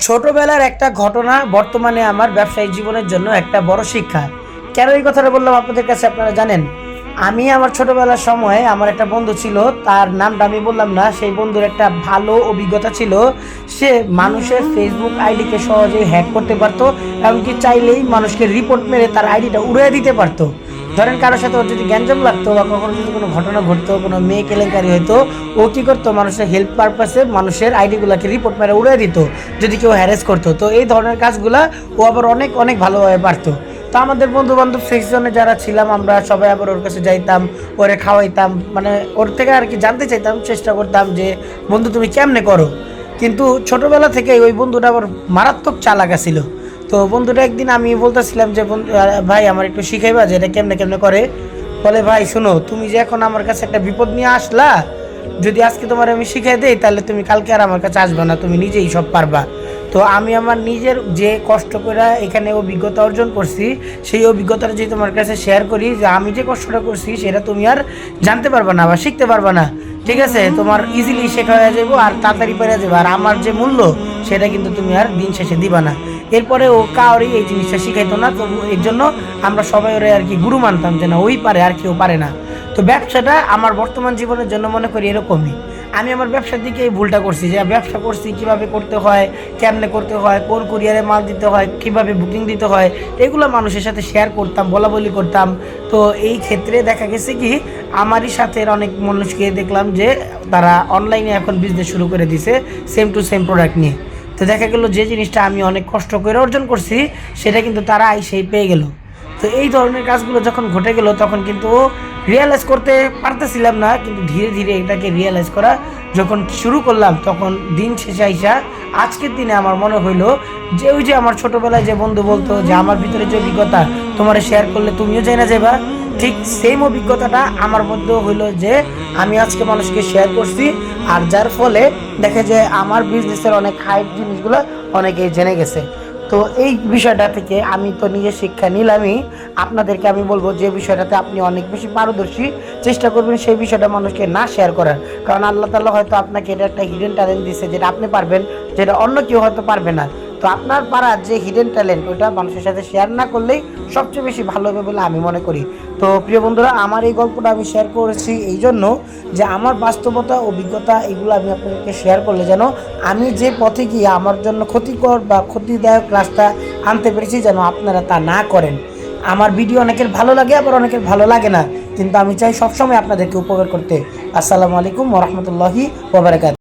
ছোটবেলার একটা ঘটনা বর্তমানে আমার ব্যবসায়িক জীবনের জন্য একটা বড় শিক্ষা। কেন এই কথাটা বললাম আপনাদের কাছে, আপনারা জানেন আমি আমার ছোটবেলার সময় আমার একটা বন্ধু ছিল, তার নামটা আমি বললাম না। সেই বন্ধুর একটা ভালো অভিজ্ঞতা ছিল। সে মানুষের ফেসবুক আইডিকে সহজেই হ্যাক করতে পারতো, এমনকি চাইলেই মানুষকে রিপোর্ট মেরে তার আইডিটা উড়িয়ে দিতে পারতো। ধরেন কারোর সাথে ওর যদি গ্যাঞ্জাম লাগতো বা কখনো যদি কোনো ঘটনা ঘটতো, কোনো মেয়ে কেলেঙ্কারি হতো, ও কী করতো, মানুষের হেল্প পারপাসে মানুষের আইডিগুলোকে রিপোর্ট মেরে উড়িয়ে দিত যদি কেউ হ্যারেস করতো। তো এই ধরনের কাজগুলা ও আবার অনেক অনেক ভালোভাবে পারতো। তো আমাদের বন্ধু বান্ধব সেকশনে যারা ছিলাম আমরা সবাই আবার ওর কাছে যাইতাম, ওরে খাওয়াইতাম, মানে ওর থেকে আর কি জানতে চাইতাম, চেষ্টা করতাম যে বন্ধু তুমি কেমনে করো। কিন্তু ছোটোবেলা থেকে ওই বন্ধুটা আবার মারাত্মক চালাক ছিল। তো বন্ধুটা একদিন আমি বলতেছিলাম যে ভাই আমার একটু শিখাইবা যে এটা কেমনে কেমনে করে। বলে ভাই শোনো, তুমি যে এখন আমার কাছে একটা বিপদ নিয়ে আসলা, যদি আজকে তোমার আমি শিখাই দেই তাহলে তুমি কালকে আর আমার কাছে আসবে না, তুমি নিজেই সব পারবা। তো আমি আমার নিজের যে কষ্ট করে এখানে অভিজ্ঞতা অর্জন করছি, সেই অভিজ্ঞতাটা যদি তোমার কাছে শেয়ার করি, যে আমি যে কষ্টটা করছি সেটা তুমি আর জানতে পারবা না বা শিখতে পারবা না। ঠিক আছে, তোমার ইজিলি শেখা হয়ে যাবো আর তাড়াতাড়ি পেরে যাবো, আর আমার যে মূল্য সেটা কিন্তু তুমি আর দিন শেষে দিবা না। এরপরে ও কাউরই এই জিনিসটা শিখাইতো না, তো এর জন্য আমরা সবাই ওরে আর কি গুরু মানতাম যে না ওই পারে আর কেউ পারে না। তো ব্যবসাটা আমার বর্তমান জীবনের জন্য মনে করি এরকমই। আমি আমার ব্যবসার দিকে এই ভুলটা করছি, যে ব্যবসা করছি কীভাবে করতে হয়, কেমনে করতে হয়, কোন কুরিয়ারে মাল দিতে হয়, কীভাবে বুকিং দিতে হয়, এগুলো মানুষের সাথে শেয়ার করতাম, বলা বলি করতাম। তো এই ক্ষেত্রে দেখা গেছে কি, আমারই সাথে অনেক মানুষকে দেখলাম যে তারা অনলাইনে এখন বিজনেস শুরু করে দিছে সেম টু সেম প্রোডাক্ট নিয়ে। তো দেখা গেল যে জিনিসটা আমি অনেক কষ্ট করে অর্জন করছি সেটা কিন্তু তারা সেই পেয়ে গেল। তো এই ধরনের কাজগুলো যখন ঘটে গেল তখন কিন্তু রিয়েলাইজ করতে পারতেছিলাম না, কিন্তু ধীরে ধীরে এটাকে রিয়েলাইজ করা যখন শুরু করলাম তখন দিন শেষে আইসা আজকের দিনে আমার মনে হইলো যে ওই যে আমার ছোটোবেলায় যে বন্ধু বলতো যে আমার ভিতরে যে অভিজ্ঞতা তোমার শেয়ার করলে তুমিও চাই না যাবা, ঠিক সেম অভিজ্ঞতাটা আমার মধ্যেও হইলো যে আমি আজকে মানুষকে শেয়ার করছি, আর যার ফলে দেখে যে আমার বিজনেসের অনেক হাইট জিনিসগুলো অনেকেই জেনে গেছে। তো এই বিষয়টা থেকে আমি তো নিজের শিক্ষা নিলামই, আপনাদেরকে আমি বলবো যে বিষয়টাতে আপনি অনেক বেশি পারদর্শী, চেষ্টা করবেন সেই বিষয়টা মানুষকে না শেয়ার করার। কারণ আল্লাহ তাআলা হয়তো আপনাকে এটা একটা হিডেন ট্যালেন্ট দিচ্ছে যেটা আপনি পারবেন, যেটা অন্য কেউ হয়তো পারবে না। তো আপনার পাড়ার যে হিডেন ট্যালেন্ট ওটা মানুষের সাথে শেয়ার না করলেই সবচেয়ে বেশি ভালো হবে বলে আমি মনে করি। তো প্রিয় বন্ধুরা, আমার এই গল্পটা আমি শেয়ার করেছি এই জন্য যে আমার বাস্তবতা অভিজ্ঞতা এগুলো আমি আপনাদেরকে শেয়ার করলে যেন আমি যে পথে গিয়ে আমার জন্য ক্ষতিকর বা ক্ষতিদায়ক রাস্তা আনতে পেরেছি যেন আপনারা তা না করেন। আমার ভিডিও অনেকের ভালো লাগে আবার অনেকের ভালো লাগে না, কিন্তু আমি চাই সবসময় আপনাদেরকে উপকার করতে। আসসালামু আলাইকুম ওয়া রাহমাতুল্লাহি ওয়া বারাকাতুহু।